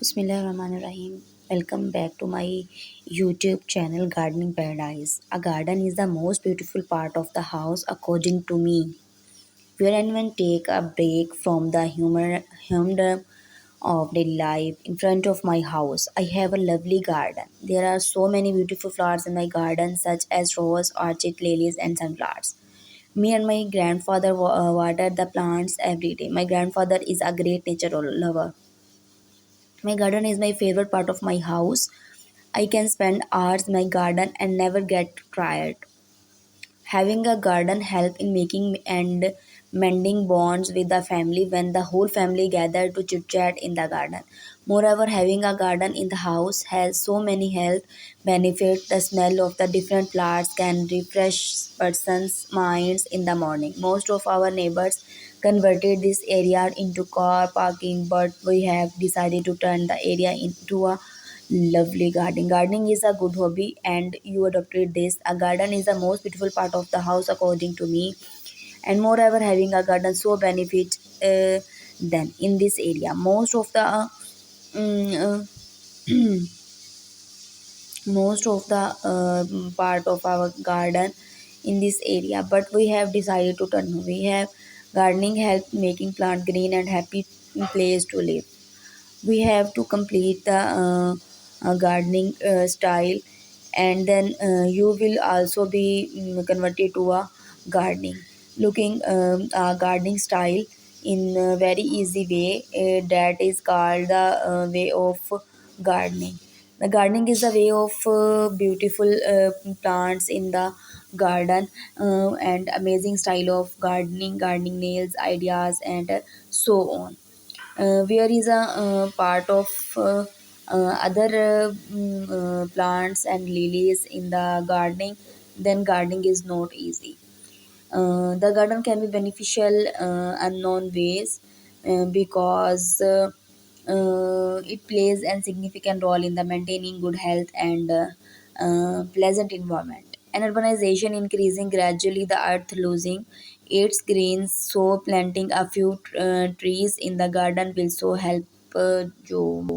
Bismillahirrahmanirrahim. Welcome back to my YouTube channel Gardening Paradise. A garden is the most beautiful part of the house according to me. Where anyone take a break from the humdrum of daily life in front of my house. I have a lovely garden. There are so many beautiful flowers in my garden such as rose, orchid, lilies and sunflowers. Me and my grandfather water the plants every day. My grandfather is a great nature lover. My garden is my favorite part of my house. I can spend hours in my garden and never get tired. Having a garden help in making and mending bonds with the family when the whole family gather to chit chat in the garden. Moreover, having a garden in the house has so many health benefits. The smell of the different flowers can refresh person's minds in the morning. Most of our neighbors converted this area into car parking, but we have decided to turn the area into a lovely garden. Gardening is a good hobby, and you adopted this. A garden is the most beautiful part of the house, according to me. And moreover, having a garden so benefit then in this area. Mm, most of the part of our garden in this area, but we have decided to turn. We have gardening help making plant green and happy place to live. We have to complete the gardening style, and then you will also be converted to a gardening looking a gardening style in a very easy way, that is called the way of gardening. The gardening is a way of beautiful plants in the garden, and amazing style of gardening nails ideas and so on. Where is a part of other plants and lilies in the gardening, then gardening is not easy. The garden can be beneficial unknown ways, because it plays a significant role in the maintaining good health and pleasant environment. And urbanization increasing gradually, the earth losing its greens, so planting a few trees in the garden will so help you.